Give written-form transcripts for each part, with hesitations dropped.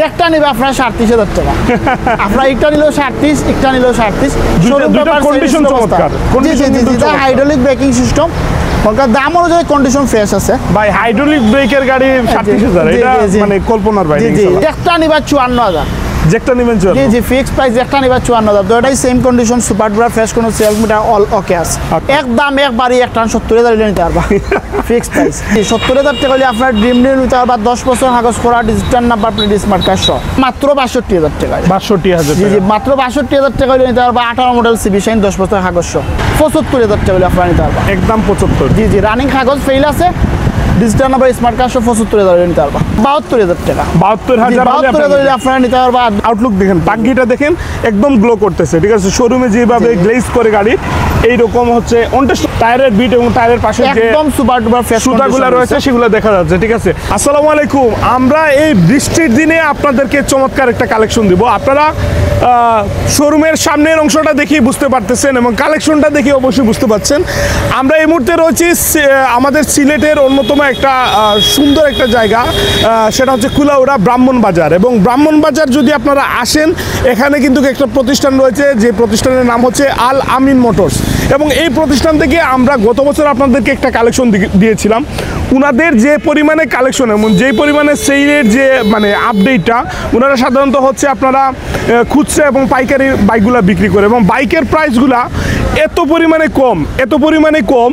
একটা নিবে আপনার ৩৭,০০০ টাকা। আপনার একটা নিলেও ৩৭, একটা নিলেও ৩৭। দুটো কন্ডিশন চমৎকার। হাইড্রোলিক ব্রেকিং সিস্টেম, দাম অনুযায়ী কন্ডিশন ফ্রেশ আছে ভাই। হাইড্রোলিক ব্রেকের গাড়ি ৩৭,০০০, এটা মানে কল্পনার বাইরে। একটা নিবা ৫৪,০০০। যেটা নেবেন চল জি ফিক্স প্রাইস একটা নিবা ৫৪,০০০। দুটোই same condition, super duper fresh, কোনো সেলফ মিটার অল ওকে আছে। একদম একবারই একটা ৭০,০০০ নিতে পারবা ফিক্স প্রাইস। ৭০,০০০ টাকা হলে আপনার ড্রিম নিয়ে নিতে পারবা। 10 বছর কাগজ করা, digital number plate, smart card সহ মাত্র ৬২,০০০ টাকা। ৬২,০০০ জি মাত্র ৬২,০০০ টাকা হলে নিতে পারবা। ১৮ মডেল সিবি শাইন 10 বছর কাগজ সহ ৭৫,০০০ টাকা হলে আপনারা নিতে পারবা। একদম ৭৫। জি রানিং কাগজ ফেল আছে, ডিজিটাল নাম্বার স্মার্ট কার্ড ৭৫,০০০ নিতে পারবা। ৭২,০০০ টাকা। ৭২,০০০ আপনারা নিতে পারবা। আউটলুক দেখেন, টাঙ্কিটা দেখেন একদম গ্লো করতেছে, ঠিক আছে। শোরুমে যেভাবে গ্লেজ করে গাড়ি এইরকম হচ্ছে টায়ারের বিট এবং টায়ারের পাশে যে একদম সুপার ডুপার ফ্রেশ সুতাগুলো রয়েছে সেগুলো দেখা যাচ্ছে, ঠিক আছে। আসসালামু আলাইকুম। আমরা এই বৃষ্টির দিনে আপনাদেরকে চমৎকার একটা কালেকশন দিব। আপনারা শোরুমের সামনের অংশটা দেখেই বুঝতে পারতেছেন এবং কালেকশনটা দেখে অবশ্যই বুঝতে পারছেন। আমরা এই মুহূর্তে রয়েছি আমাদের সিলেটের অন্যতম একটা সুন্দর একটা জায়গা, সেটা হচ্ছে কুলাউড়া ব্রাহ্মণবাজার। এবং ব্রাহ্মণবাজার যদি আপনারা আসেন, এখানে কিন্তু একটা প্রতিষ্ঠান রয়েছে, যে প্রতিষ্ঠানের নাম হচ্ছে আল আমিন মোটরস। এবং এই প্রতিষ্ঠান থেকে আমরা গত বছর আপনাদেরকে একটা কালেকশন দিয়েছিলাম। উনাদের যে পরিমাণে কালেকশন এবং যেই পরিমাণে সেইলের যে মানে আপডেটটা, ওনারা সাধারণত হচ্ছে আপনারা খুচরা এবং পাইকারি বাইকগুলো বিক্রি করে, এবং বাইকের প্রাইসগুলা এত পরিমাণে কম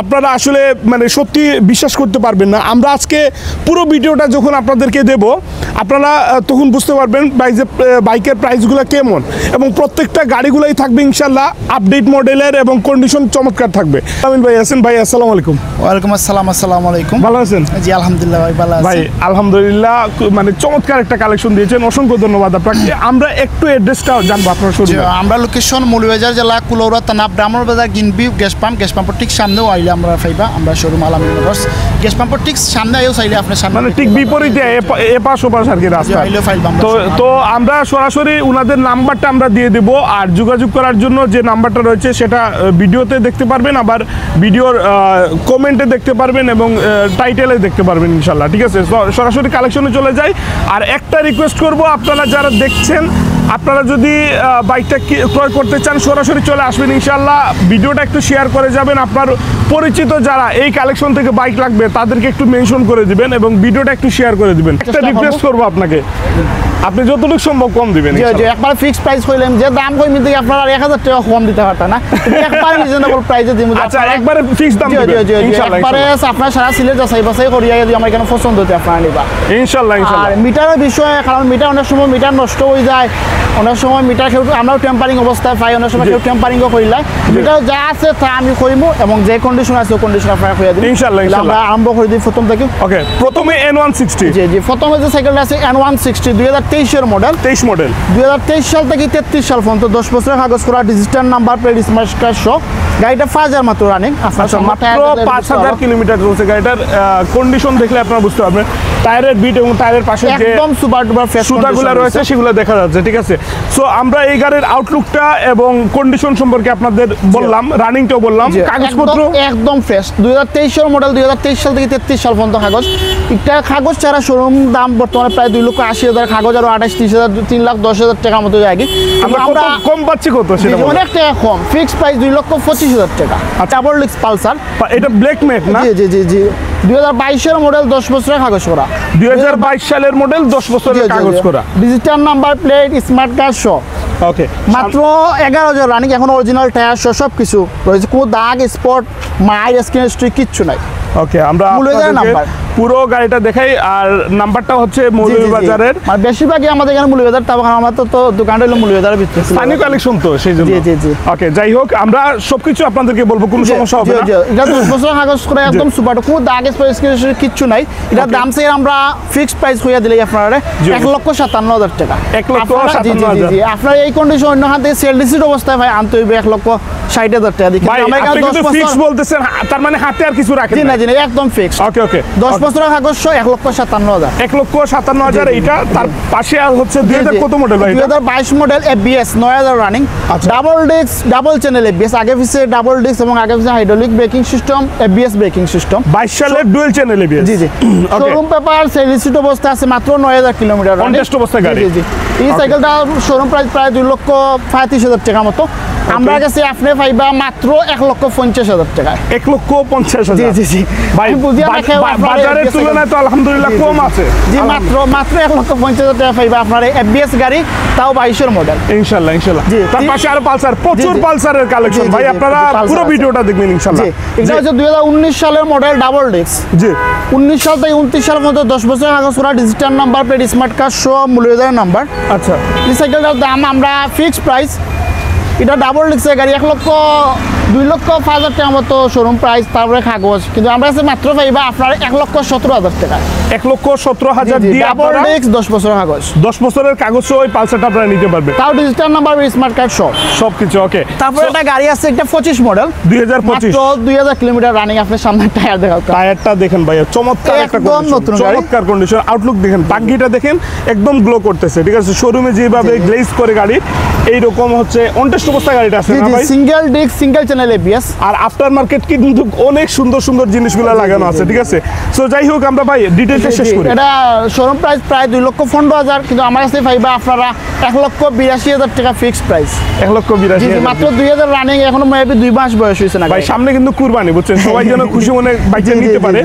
আপনারা আসলে মানে সত্যি বিশ্বাস করতে পারবেন না। আমরা আজকে পুরো ভিডিওটা যখন আপনাদেরকে দেব, আপনারা তখন বুঝতে পারবেন বাইকের প্রাইসগুলো কেমন, এবং প্রত্যেকটা গাড়িগুলোই থাকবে ইনশাল্লাহ আপডেট মডেলের এবং কন্ডিশন চমৎকার থাকবে। আমিন ভাই আছেন? ভাই আসসালামু আলাইকুম। ওয়ালাইকুম আসসালাম। আসসালামু আলাইকুম। ভালো আছেন? জি আলহামদুলিল্লাহ ভাই ভালো আছি। ভাই আলহামদুলিল্লাহ, মানে চমৎকার একটা কালেকশন দিয়েছেন, অসংখ্য ধন্যবাদ আপনাকে। আমরা একটু অ্যাড্রেসটা জানবো আপনার শোরুমে। আমরা লোকেশন মৌলভীবাজার জেলা, কুলাউড়া থানা, ব্রাহ্মণবাজার গিনবি গ্যাস পাম্পের ঠিক সামনেও আইলে আমরা পাইবা। আমরা শোরুম আল আমিন মোটরস গ্যাস পাম্পের ঠিক সামনে আইও চাইলে আপনার সামনে, মানে ঠিক বিপরীতে এপাশ ওপাশ আর কি রাস্তা। তো আমরা সরাসরি উনাদের নাম্বারটা আমরা দিয়ে দেবো, আর যোগাযোগ করার জন্য যে নাম্বারটা রয়েছে সেটা ভিডিওতে দেখতে পারবেন, আবার ভিডিওর কমেন্টে দেখতে পারবেন এবং টাইটেলে দেখতে পারবেন ইনশাল্লাহ, ঠিক আছে। সরাসরি কালেকশনে চলে যাই। আর একটা রিকোয়েস্ট করব, আপনারা যারা দেখছেন, আপনারা যদি বাইকটা ক্রয় করতে চান, সরাসরি চলে আসবেন ইনশাল্লাহ। ভিডিওটা একটু শেয়ার করে যাবেন। আপনার পরিচিত যারা এই কালেকশন থেকে বাইক লাগবে তাদেরকে একটু মেনশন করে দিবেন এবং ভিডিওটা একটু শেয়ার করে দিবেন। একটা রিকোয়েস্ট করবো আপনাকে, আপনি যতটুকু সম্ভব কম দিবেন। একবার ফিক্স প্রাইস কইলাম, যে দাম কই মিতে আপনারা ১০০০ টাকা কম দিতে পারতেন না, একবার রিজনেবল প্রাইসে দিমু। আচ্ছা, একবারে ফিক্স দাম দিবেন ইনশাআল্লাহ। একবারে আপনারা সারা সিলেট যাচাই বাছাই করিয়া যদি আমার এখানে পছন্দ হতে আপনারা নিবা ইনশাআল্লাহ। আর মিটারের বিষয়ে, কারণ মিটার অনেক সময় মিটার নষ্ট হয়ে যায়, অনেক সময় মিটার কেউ আমরাও টেম্পারিং অবস্থায় পাই, অনেক সময় কেউ টেম্পারিংও করিলাই। মিটার যা আছে তা আমি কইমু এবং যে কন্ডিশন আছে ওই কন্ডিশন আপনারা কইয়া দিন ইনশাআল্লাহ। আমরা আরম্ভ করে দিই প্রথম থেকে। ওকে, প্রথমে N160। জি প্রথমে যে সাইকেলটা আছে N160 2023 এর মডেল। 23 মডেল। 2023 সাল থেকে 33 সাল পর্যন্ত 10 বছরের কাগজ করা, digital number plate, smart card সহ। গাড়িটা ৫,০০০ মাত্র রানিং। আচ্ছা, মাত্র ৫,০০০ কিলোমিটার চলছে। গাড়িটার কন্ডিশন দেখলে আপনারা বুঝতে পারবেন। টায়ারের বিট এবং টায়ারের পাশে যে একদম সুপার ডুপার ফ্রেশ সুতাগুলো রয়েছে সেগুলো দেখা যাচ্ছে, ঠিক আছে। সো আমরা এই গাড়ির আউটলুকটা এবং কন্ডিশন সম্পর্কে আপনাদের বললাম, রানিংটাও বললাম, কাগজপত্র একদম ফ্রেশ। 2023 এর মডেল, 2023 সাল থেকে 33 সাল পর্যন্ত কাগজ। একটা কাগজ ছাড়া শোরুম দাম বর্তমানে প্রায় 2,80,000, কাগজ আরো 28-30,000, 3,10,000 টাকার মতো যায়। আমরা কম পাচ্ছি কত সেটা অনেক টাকা কম। ফিক্স প্রাইস 2,25,000 টাকা। ডাবল ডিস্ক পালসার, এটা ব্ল্যাক ম্যাট না? জি 2022 এর মডেল, 10 বছরের কাগজ করা। 2022 সালের মডেল, 10 বছরের কাগজ করা, digital number plate, smart card সহ। ওকে, মাত্র 11,000 রানিং, এখন অরিজিনাল টায়ার সহ সব কিছু রয়েছে। কোনো দাগ, স্পট, মাইল, স্ক্রিন হিস্ট্রি কিচ্ছু নাই। ওকে, আমরা পুরো গাড়িটা দেখাই। আর নাম্বারটা হচ্ছে মৌলভীবাজারের, আর বেশিরভাগই আমাদের এখানে মৌলভীবাজার, তারপর আমার তো দোকানটা হলো মৌলভীবাজারের ভিতরে, স্থানীয় কালেকশন তো সেই জন্য। জি ওকে, যাই হোক, আমরা সবকিছু আপনাদেরকে বলবো, কোনো সমস্যা হবে না। এটা 10 বছর কাগজ করে একদম সুপার, কোনো দাগ, স্পট, স্ক্রিন হিস্ট্রি কিচ্ছু নাই। এটার দাম চাই আমরা ফিক্সড প্রাইস হইয়া দিলেই আপনারা 1,57,000 টাকা। 1,57,000। জি আপনার এই কন্ডিশন অন্য হাতে সেল রিসিট অবস্থায় ভাই আনতে হইবে 1,60,000 টাকা। ভাই আপনি কিন্তু ফিক্স বলতেছেন, তার মানে হাতে আর কিছু রাখেন না? জি না, একদম ফিক্স। ওকে 10 বছরের কাগজ 1,57,000। 1,57,000 এইটা। তার পাশে আর হচ্ছে 2000 কত মডেল ভাই? 2022 model ABS 9000 running, double disc double channel ABS, আগে পিছে ডাবল ডিস্ক এবং আগে পিছে hydraulic braking system, ABS braking system. 22 সালের ডুয়াল চ্যানেল ABS। জি জি। শোরুম পেপার সার্ভিসিট অবস্থা আছে, মাত্র 9000 কিলোমিটার অন টেস্ট অবস্থায় গাড়ি। জি জি। এই সাইকেলটা শোরুম প্রাইস প্রায় 2,35,000 টাকা মতো। আমরা কাছে আপনি পাইবা মাত্র 1,50,000 টাকায়। 1,50,000। জি জি জি ভাই বাজারের তুলনায় তো আলহামদুলিল্লাহ কম আছে। জি মাত্র 1,50,000 টাকা পাইবা আপনার ABS গাড়ি, তাও 22 মডেল। ইনশাআল্লাহ ইনশাআল্লাহ। তার পাশে আর পালসার, প্রচুর পালসারের কালেকশন ভাই, আপনারা পুরো ভিডিওটা দেখবেন ইনশাআল্লাহ। এটা হচ্ছে 2019 সালের মডেল ডাবল ডিস্ক। জি। 19 সাল থেকে 29 সাল পর্যন্ত 10 বছর কাগজ করা, digital number plate, smart card সহ মূল্যবান নাম্বার। আচ্ছা। এই সাইকেলটার দাম আমরা ফিক্সড প্রাইস, এটা ডাবল ডিস্কের গাড়ি 1,02,05,000 টাকা মতো শোরুম প্রাইস, তারপরে কাগজ, কিন্তু আমরা কাছে মাত্র পাইবা আপনার 1,17,000 টাকা। 1,17,000 দিয়ে ডাবল আপনারা ডিস্ক 10 বছরের কাগজ, 10 বছরের কাগজ সহ ওই পালসারটা আপনারা নিতে পারবেন, তাও ডিজিটাল নাম্বার স্মার্ট কার্ড সব সবকিছু। ওকে। তারপরে একটা গাড়ি আছে, একটা 25 মডেল, 2025, 2000 কিলোমিটার রানিং। আপনার সামনে টায়ার দেখাও, টায়ারটা দেখেন ভাইয়া, চমৎকার একটা একদম কন্ডিশন, নতুন গাড়ি। চমৎকার কন্ডিশন। আউটলুক দেখেন, বাগিটা দেখেন, একদম গ্লো করতেছে। ঠিক আছে, শোরুমে যেভাবে গ্লেজ করে গাড়ি, এইরকম হচ্ছে অন টেস্ট অবস্থা গাড়িটা আছে না ভাই? Single disc single channel ABS। আর আফটার মার্কেট কিন্তু অনেক সুন্দর সুন্দর জিনিসগুলো লাগানো আছে। ঠিক আছে, সো যাই হোক আমরা ভাই ডিটেইলসে শেষ করি। এটা শোরুম প্রাইস প্রায় 2,15,000, কিন্তু আমার কাছে পাইবা আপনারা 1,82,000 টাকা ফিক্সড প্রাইস। 1,82,000 মাত্র 2000 রানিং, এখনো মেবি 2 মাস বয়স হয়েছে না ভাই। সামনে কিন্তু কুরবানি, বুঝছেন, সবাই যেন খুশি মনে বাইকটা নিতে পারে।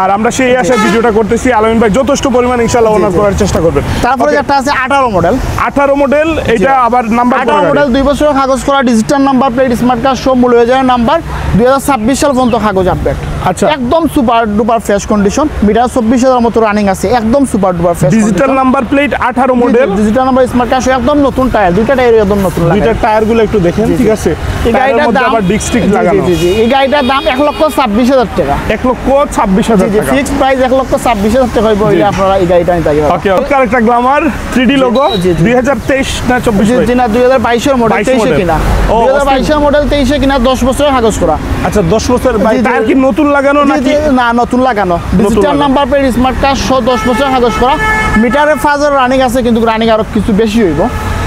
আর আমরা সেই আশায় ভিডিওটা করতেছি। আলামিন ভাই যথেষ্ট পরিমাণ ইনশাআল্লাহ ওনার করার চেষ্টা করবেন। তারপরে একটা আছে 18 মডেল। 18 মডেল, এটা আবার নাম্বার 18 মডেল 2 বছরের কাগজ করা, digital number plate, smart card সব মূল্যবান নাম্বার, 2026 সাল পর্যন্ত কাগজ আপডেট। আচ্ছা। একদম super duper fresh condition, meter 24,000 মতো রানিং আছে, একদম super duper fresh. Digital number plate 18 model, digital number smart card একদম নতুন টায়ার, দুইটা টায়ার একদম নতুন লাগানো। দুইটা টায়ারগুলো একটু দেখেন। ঠিক আছে, এই গাড়িটার দাম আবার ডিস্ক স্টিক লাগানো। জি জি। এই গাড়িটার দাম 1,26,000 টাকা। 1,26,000 জি, টাকা ফিক্সড প্রাইস 1,26,000 টাকা হইব। এটা আপনারা এই গাড়িটা নিতে পারবেন। ওকে। ওকে, আরেকটা গ্ল্যামার 3D লোগো, 2023 না 24 জি না 2022 এর মডেল, 22 23 কিনা। ও, 2022 এর মডেল 23 কিনা, 10 বছরের কাগজ করা। আচ্ছা, 10 বছর ভাই। জি, জি। টায়ার কি নতুন লাগানো জি, নাকি? জি, না নতুন লাগানো, ডিজিটাল লাগানো। নাম্বার প্লেট, স্মার্ট কার্ড সহ 10 বছরের কাগজ করা। মিটারে 5,000 রানিং আছে, কিন্তু রানিং আরো কিছু বেশি হইব।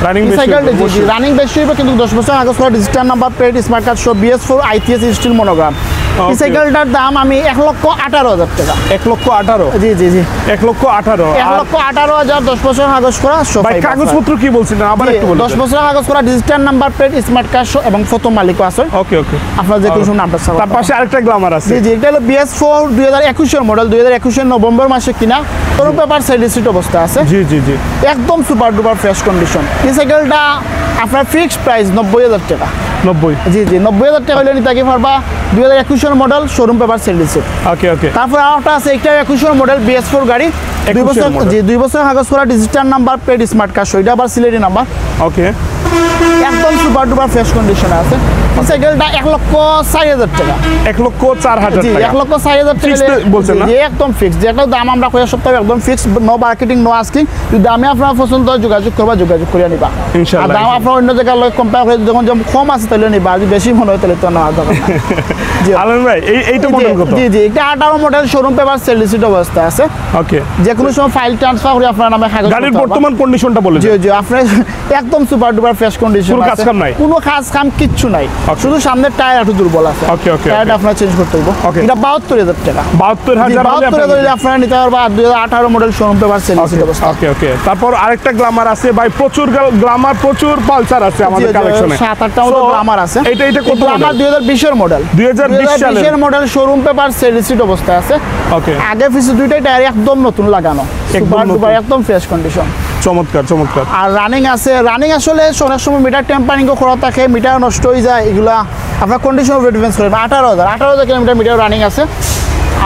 রানিং বেশি সাইকেল হইব, অবশ্যই। রানিং বেশি হইব, কিন্তু 10 বছর কাগজ করা, digital number plate, smart card সহ, BS4 ITS স্টিল মনোগ্রাম। এই Okay. সাইকেলটার দাম আমি 1,18,000 টাকা। 1,18,000। জি জি জি। 1,18,000। 1,18,000 10 বছর কাগজ করা সব ভাই পাইবা। কাগজপত্র কি বলছিলেন আবার একটু বলুন। 10 বছর কাগজ করা, digital number plate, smart card এবং ফটো মালিকও আছে। ওকে ওকে। আপনার যে কোনো নামটা ছাড়া। তার পাশে আরেকটা গ্ল্যামার আছে। জি জি, এটা হলো BS4 2021 এর মডেল, 2021 এর নভেম্বর মাসে কিনা। তোর পেপার সার্ভিসিট অবস্থা আছে, জি জি জি। একদম সুপার ডুপার ফ্রেশ কন্ডিশন। এই সাইকেলটা আপনার ফিক্সড প্রাইস 90,000 টাকা। 90। জি জি, 90,000 টাকা হলে নিতে পারবা। 2021 এর মডেল, শোরুম পেপার সার্ভিসিট। ওকে ওকে। তারপর আরেকটা আছে, একটা 21 এর মডেল BS4 গাড়ি, 2 বছর। model। জি, 2 বছর কাগজ করা, digital number plate, smart card, ওইটা আবার সিলেটি নাম্বার, ওকে। একদম সুপার ডুপার ফ্রেশ কন্ডিশনে আছে। এই সাইকেলটা 1,04,000 টাকা। 1,04,000 জি, টাকা। 1,04,000 টাকা Fixed বলছেন না? জি, একদম ফিক্সড। যেটা দাম আমরা কয়েক সপ্তাহ একদম fixed, no marketing, no asking. যদি দামে আপনার পছন্দ হয় যোগাযোগ করবা, যোগাযোগ করে নিবা। আর ইনশাআল্লাহ। দাম আপনার অন্য জায়গায় কম্পেয়ার করে যখন কম আছে তাহলে নিবা, যদি বেশি মনে হয় তাহলে তো নেওয়া যাবে না। জি আলম ভাই এইটা মডেল কত? জি জি, এটা 18 মডেল, শোরুম পেপার সার্ভিসিট অবস্থা আছে। ওকে। যে কোনো সময় ফাইল ট্রান্সফার করে আপনার নামে কাগজ গাড়ির করতে পারবা। বর্তমান কন্ডিশনটা বলে জি দিন। জি, আপনার একদম সুপার ডুপার ফ্রেশ কন্ডিশন কোনো কাজ আছে। কাম নাই? কোনো কাজ কাম কিচ্ছু নাই, শুধু সামনের টায়ার একটু দুর্বল আছে। ওকে, ওকে, টায়ারটা ওকে। আপনার চেঞ্জ করতে হবে। ওকে। এটা 72,000 টাকা। 72,000 হলে 72,000 হলে আপনারা নিতে পারবা। 2018 মডেল শোরুম পেপার সার্ভিসিট অবস্থা। ওকে ওকে। তারপর আরেকটা গ্ল্যামার আছে ভাই, প্রচুর গ্ল্যামার, প্রচুর পালসার আছে আমাদের কালেকশনে। 7-8টা মতো গ্ল্যামার আছে। এটা কত গ্ল্যামার মডেল? 2020 এর মডেল। 2020 সালের। 2020 এর মডেল, শোরুম পেপার সার্ভিসিট অবস্থা আছে। ওকে। আগে পিছে দুইটাই টায়ার একদম নতুন লাগানো, সুপার নতুন। ডুপার একদম ফ্রেশ কন্ডিশন। চমৎকার চমৎকার। আর রানিং আছে। রানিং আসলে অনেক সময় মিটার টেম্পারিংও করা থাকে, মিটার নষ্ট হয়ে যায়, এগুলা আপনার কন্ডিশন উপরে ডিপেন্ড করে। 18,000 কিলোমিটার মিটার রানিং আছে।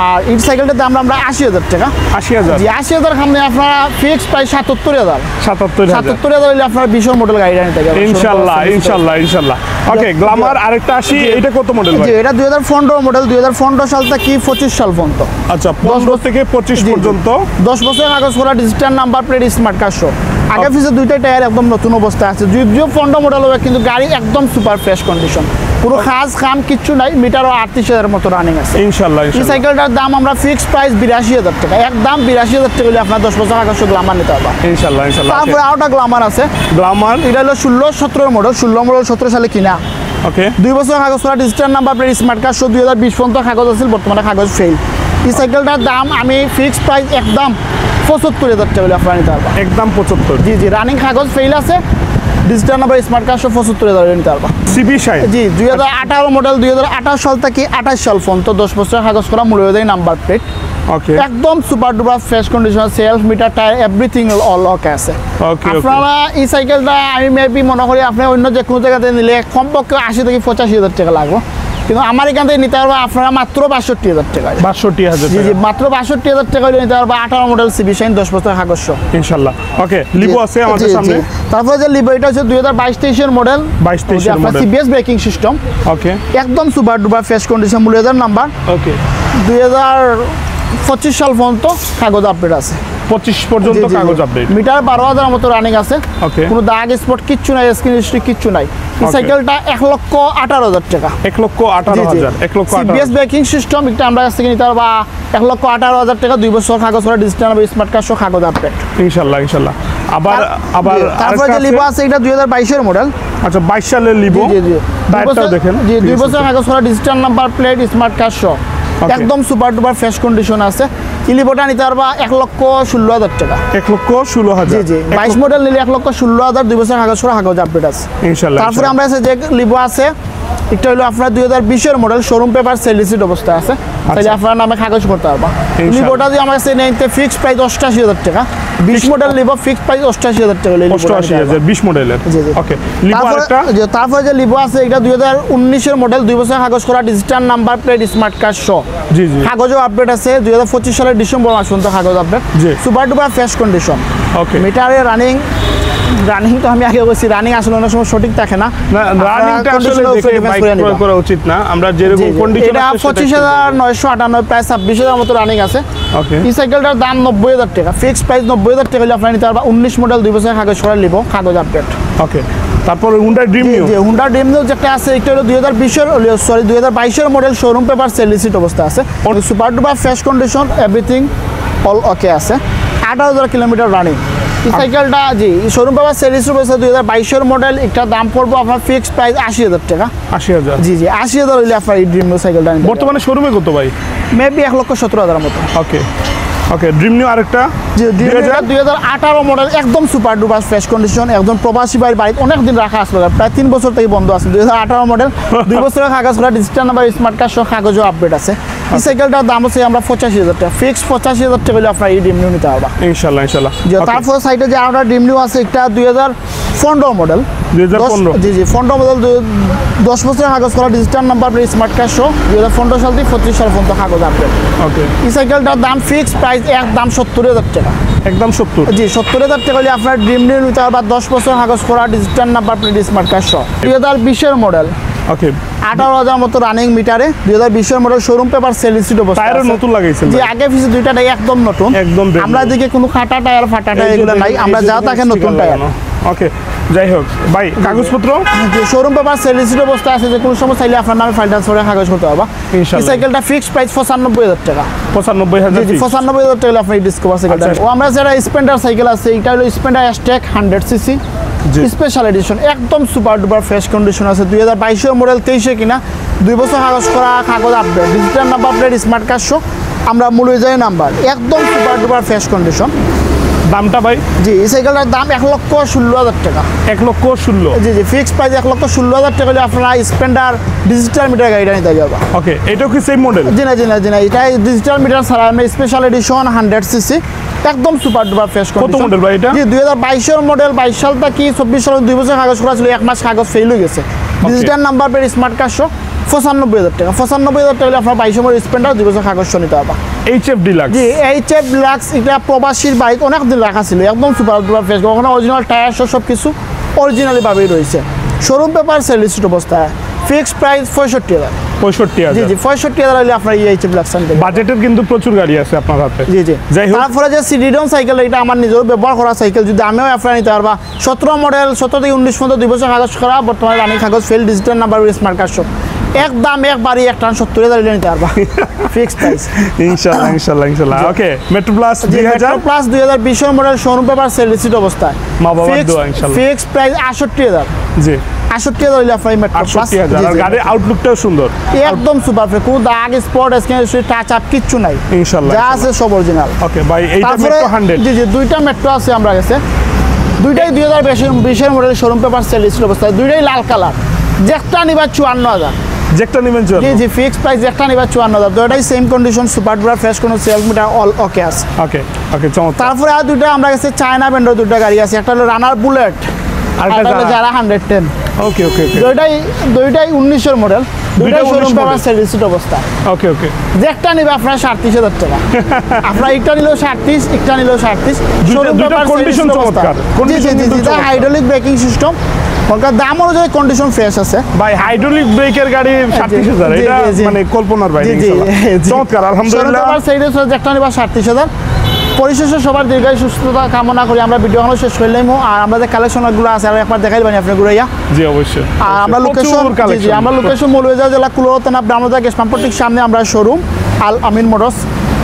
আর এই সাইকেলটার দাম আমরা 80,000 টাকা। 80,000। জি, 80,000 সামনে আপনারা ফিক্স প্রায় 77,000। 77,000। 77,000 হলে আপনার 20 মডেল গাড়িটা নিতে পারবেন ইনশাআল্লাহ ইনশাআল্লাহ ইনশাআল্লাহ। ওকে, গ্ল্যামার আরেকটা আসি, এটা কত মডেল ভাই? জি, এটা 2015 মডেল, 2015 সাল থেকে 25 সাল পর্যন্ত। আচ্ছা, 15 থেকে 25 জি, জি। পর্যন্ত। 10 বছর কাগজ করা, digital number plate, smart card সহ। আগে পিছে দুইটা টায়ার একদম নতুন অবস্থায় আছে, যদিও পনেরো মডেল হবে কিন্তু গাড়ি একদম সুপার ফ্রেশ কন্ডিশন, পুরো খাস খাম কিচ্ছু নাই, মিটারও 38,000 মতো রানিং আছে ইনশাআল্লাহ। এই সাইকেলটার দাম আমরা ফিক্সড প্রাইস 82,000 টাকা, একদম 82,000 টাকা হলে আপনার 10 বছর আগে গ্লামার নিতে পারবা ইনশাআল্লাহ ইনশাআল্লাহ। তারপরে আরেকটা গ্লামার আছে, গ্লামার এটা হলো 16-17 মডেল, 16 মডেল 17 সালে কিনা, ওকে 2 বছর কাগজ করা, digital number plate, smart card, 2020 পর্যন্ত কাগজ আছে, বর্তমানে কাগজ ফেল। এই সাইকেলটার দাম আমি ফিক্সড প্রাইস একদম 75,000 টাকা হলে আপনারা নিতে পারবা, একদম 75। জি জি, রানিং কাগজ ফেল আছে, ডিজিটাল নাম্বার স্মার্ট কার্ড 75,000 নিতে পারবা। সিবি শাইন জি 2018 মডেল, 2028 সাল থেকে 28 সাল পর্যন্ত 10 বছর কাগজ করা, মূল্যদায়ী নাম্বার প্লেট, ওকে একদম super duper fresh condition, self meter tyre everything all okay আছে। ওকে আপনারা এই সাইকেলটা আমি মেবি মনে করি আপনি অন্য যে কোনো জায়গাতে নিলে কমপক্ষে 80 থেকে 85,000 টাকা লাগবে, কিন্তু আমার এখান থেকে নিতে পারবো আপনারা মাত্র 62,000 টাকা। 62,000 জি জি, টাকা মাত্র 62,000 টাকা হলে নিতে পারবো 18 মডেল সিবি শাইন 10 বছর কাগজ সহ ইনশাআল্লাহ। ওকে লিভো আছে আমাদের জি, সামনে। জি। তারপরে যে লিভো, এটা হচ্ছে 2022-23 মডেল, 22-23 আপনার model. CBS braking system, okay একদম সুপার ডুপার ফ্রেশ কন্ডিশন, মূল্যদার নাম্বার, ওকে 2025 সাল পর্যন্ত কাগজ আপডেট আছে, 25 পর্যন্ত জি, জি, কাগজ জি। আপডেট। মিটার 12,000 মতো রানিং আছে, ওকে। কোনো দাগ স্পট কিচ্ছু নাই, স্ক্রিন হিস্ট্রি কিচ্ছু নাই। এই ওকে। সাইকেলটা 1,18,000 টাকা। 1,18,000 1,18,000 সিবিএস ব্রেকিং সিস্টেম একটা আমরা কাছ থেকে নিতে পারবো 1,18,000 টাকা, 2 বছর কাগজ করা, ডিজিটাল স্মার্ট কার্ড সহ কাগজ আপডেট। ইনশাআল্লাহ ইনশাআল্লাহ। আবার তারপরে যে লিভো আছে, এটা 2022 মডেল, আচ্ছা 22 সালের লিভো, জি জি, টায়ারটাও দেখেন। জি 2 বছর কাগজ করা, digital number plate, smart card সহ, ওকে। একদম সুপার ডুপার ফ্রেশ কন্ডিশন আছে। লিভোটা নিতে পারবা 1,16,000 টাকা। 1,16,000 জি জি, 22 মডেল নিলে 1,16,000, 2 বছর কাগজ করা, কাগজ আপডেট আছে। ইনশাআল্লাহ। তারপরে আমরা আছে যে লিভো আছে, একটা হলো আপনার 2020 model, showroom paper sale receipt অবস্থা আছে, তাহলে আপনার নামে কাগজ করতে পারবা। ইনশাআল্লাহ। লিভোটা দিয়ে আমার কাছে নিতে ফিক্স প্রাইস 88,000 টাকা, 20 মডেল লিভো ফিক্স প্রাইস 88,000 টাকা হলে লিভোটা নিতে পারবা। 88,000 20 মডেলের। জি, জি। ওকে লিভো আরেকটা তারপরে যে লিভো আছে, এটা 2019 মডেল, 2 বছর কাগজ করা, digital number plate, smart card সহ, জি জি কাগজও আপডেট আছে, 2025 সালের ডিসেম্বর মাস পর্যন্ত কাগজ আপডেট, জি। Super duper fresh condition. Okay মিটারে রানিং তো আমি আগে বলছি, রানিং আসলে অনেক সময় সঠিক থাকে না, না রানিংটা আসলে condition এর উপরে দেখে depend বাইক করে ক্রয় নিবা। করা উচিত না, আমরা যেরকম জি, জি। কন্ডিশন এটা 25,998, প্রায় 26,000 মতো রানিং আছে। ওকে এই সাইকেলটার দাম 90,000 টাকা, ফিক্সড প্রাইস 90,000 টাকা হলে আপনার নিতে পারবা। 19 মডেল, 2 বছর কাগজ করা লিভো, কাগজ আপডেট। ওকে তারপর হুন্ডা ড্রিম নিউ যে হুন্ডা ড্রিম নিউ যেটা আছে, এটা হলো 2022 model, showroom paper sale receipt অবস্থা আছে, super duper fresh condition, everything all okay আছে, 18,000 কিলোমিটার রানিং। এই সাইকেলটা জি শোরুম পেপার সেল রিসিট অবস্থা, 2022 মডেল, একটা দাম পড়বো আপনার ফিক্সড প্রাইস 80,000 টাকা। 80,000 জি জি, 80,000 হইলে আপনার এই ড্রিম নিউ সাইকেলটা বর্তমানে শোরুমে কত ভাই? মেবি 1,17,000 মতো। ওকে ওকে ড্রিম নিউ আরেকটা যে 2000 2018 মডেল, একদম সুপার ডুপার ফ্রেশ কন্ডিশন, একজন প্রবাসী বাড়িতে অনেক দিন রাখা আসলো, প্রায় 3 বছর থেকে বন্ধ আছে। 2018 মডেল, 2 বছরের কাগজ করা, ডিজিটাল নাম্বার স্মার্ট কার্ড সহ কাগজও আপডেট আছে। এই সাইকেলটার দাম হচ্ছে আমরা 85,000 টাকা, ফিক্স 85,000 টাকা হলে আপনার এই ড্রিম নিউ নিতে পারবা। ইনশাআল্লাহ ইনশাআল্লাহ। যে তারপর সাইডে যে আমরা ড্রিম নিউ আছে, একটা 2015 মডেল, 2015 জি জি 15 মডেল, 10 বছরের কাগজ করা, ডিজিটাল নাম্বার স্মার্ট কার্ড সহ, 2015 সাল থেকে 25 সাল পর্যন্ত কাগজ আপডেট। ওকে এই সাইকেলটার দাম ফিক্স প্রাইস একদম 70,000 টাকা। একদম 70 জি 70,000 টাকা হলে আপনার ড্রিম নিউ নিতে পারবা, 10 বছর কাগজ করা, digital number plate, smart card সহ। 2020 মডেল, ওকে 18,000 মতো রানিং মিটারে, 2020 model, showroom paper sale receipt অবস্থা টায়ারও আছে। নতুন লাগাইছেন জি ভাই। আগে পিছে দুইটা টায়ার একদম নতুন, একদম brand আমরা new। দিকে কোনো কাটা টায়ার ফাটা টায়ার এগুলো নাই, আমরা যা তাকে নতুন টায়ার। ওকে যাই হোক ভাই কাগজপত্র যে শোরুম পেপার সেল রিসিট অবস্থা আছে, যে কোনো সময় চাইলে আপনার নামে ফাইল ট্রান্সফারের কাগজ করতে পারবা। এই ইনশাআল্লাহ। সাইকেলটা ফিক্সড প্রাইস 95,000 টাকা। 95,000 জি 95,000 টাকা হলে আপনি ডিসকভার সাইকেলটা। আচ্ছা। ও আমরা যারা স্পেন্ডার সাইকেল আছে, এটা হলো স্পেন্ডার স্টেক 100 সিসি জি। স্পেশাল এডিশন, একদম সুপার ডুপার ফ্রেশ কন্ডিশন আছে, 2022 মডেল, 23 কিনা, 2 বছর কাগজ করা, কাগজ update, digital number plate, smart card সহ, আমরা মূল্যজায়ী নাম্বার, একদম সুপার ডুপার ফ্রেশ কন্ডিশন। দামটা ভাই জি এই সাইকেলটার দাম 1,16,000 টাকা। 1,16,000 জি জি, ফিক্সড প্রাইস 1,16,000 টাকা হলে আপনারা স্পেন্ডার ডিজিটাল মিটার গাড়িটা নিতে যাবা। ওকে এটাও কি সেম মডেল? জি না জি না জি না, এটা ডিজিটাল মিটার ছাড়া আমরা স্পেশাল এডিশন 100 সিসি, একদম super duper fresh condition. Model ভাই এটা? জি 2022 মডেল, 22 সাল থেকে 24 সাল, 2 বছর কাগজ করা ছিল, 1 মাস কাগজ ফেল হয়ে গেছে, digital number plate, smart card সহ, 95,000 টাকা। 95,000 টাকা হলে আপনার 22 মডেল স্পেন্ডার, 2 বছর কাগজ সহ নিতে পারবা। এইচএফ ডিলাক্স জি এইচএফ ডিলাক্স, এটা প্রবাসীর বাইক অনেক দিন রাখা ছিল, একদম সুপার ডুপার ফ্রেশ, ওখানে অরিজিনাল টায়ার সহ সব কিছু অরিজিনালি ভাবেই রয়েছে, শোরুম পেপার সেল রিসিট অবস্থায়, ফিক্সড প্রাইস 65,000। 65,000 জি জি 65,000 হলে আপনার এইচ ব্ল্যাক সান দেবে। বাজেটের কিন্তু প্রচুর গাড়ি আছে আপনার হাতে। জি জি যাই হোক, তারপরে যে সিডিডন সাইকেল, এটা আমার নিজের ব্যবহার করা সাইকেল, যদি আমিও অ্যাপ্লাই নিতে পারবা 17 মডেল 17 থেকে 19 পর্যন্ত 2 বছর কাগজ করা, বর্তমানে রানিং কাগজ, fail digital number smart card সব, এক দাম এক বাড়ি এক টান 70,000 হলে নিতে পারবা ফিক্সড প্রাইস ইনশাআল্লাহ। Okay, metro plus 2000 plus 2020 model showroom paper sale receipt অবস্থায়, মা বাবার দোয়া ইনশাআল্লাহ। Fixed price 68,000। জি 68,000 হইলে আপনার মেট্রো প্লাস 68,000 আর গাড়ির আউটলুকটাও সুন্দর একদম সুপার ফ্রেশ, কোনো দাগ স্পট স্ক্যান টাচ আপ কিচ্ছু নাই, ইনশাআল্লাহ। যা আছে সব অরিজিনাল। ওকে ভাই, এইটা তারপরে মেট্রো 100 জি জি দুইটা মেট্রো আছে আমরা কাছে, দুইটাই 2020 model showroom paper sale receipt অবস্থায়, দুইটাই লাল কালার, যেটা নিবা 54,000। যেটা নেবেন চল। জি জি ফিক্সড প্রাইস, একটা নিবা 54,000, দুইটাই same condition, super duper fresh, কোনো সেলফ মিটার অল ওকে আছে। ওকে চমৎকার। তারপরে আর দুইটা আমরা কাছে চায়না ব্র্যান্ডের দুইটা গাড়ি আছে, একটা হলো রানার বুলেট আর একটা হলো যারা 110। ওকে দুইটাই 19 মডেল, দুইটাই 19 showroom paper model। Sale receipt অবস্থা। ওকে যেটা নিবে আপনার 37,000 টাকা, আপনার একটা নিলেও 37, একটা নিলেও 37, শোরুম দুইটা পেপার condition চমৎকার, জি condition জি কিন্তু জি চমৎকার। হাইড্রোলিক ব্রেকিং সিস্টেম, ওখানে দাম অনুযায়ী কন্ডিশন ফ্রেশ আছে। ভাই, হাইড্রোলিক ব্রেকের গাড়ি 37,000, জি, এটা জি, জি। মানে কল্পনার বাইরে। জি জি ইনশাআল্লাহ। চমৎকার, আলহামদুলিল্লাহ। শোরুম পেপার সেল রিসিট একটা নিবা 37,000। পরিশেষে সবার দীর্ঘায়ু সুস্থতা কামনা করি, আমরা ভিডিও শেষ করলাম, আর আমাদের কালেকশনগুলো আছে আর একবার দেখাই বানি আপনি ঘুরাইয়া। জি অবশ্যই। আর আমরা লোকেশন আমরা লোকেশন মৌলভীবাজার জেলা কুলরতনা ব্রাহ্মণবাড়িয়া গ্যাস পাম্পটির সামনে আমরা শোরুম আল আমিন মোটরস।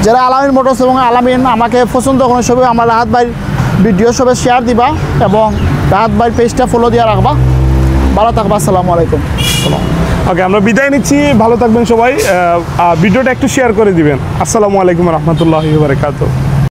যারা আল আমিন মোটরস এবং আল আমিন আমাকে পছন্দ করেন সবাই আমরা রাহাত ভাইয়ের ভিডিও সবে শেয়ার দিবা এবং রাহাত ভাইয়ের পেজটা ফলো দিয়ে রাখবা। ভালো থাকবা, আসসালামু আলাইকুম। ওকে, আমরা বিদায় নিচ্ছি, ভালো থাকবেন সবাই। ভিডিওটা একটু শেয়ার করে দিবেন। আসসালামু আলাইকুম রহমতুল্লাহি ওয়া বারাকাতুহু।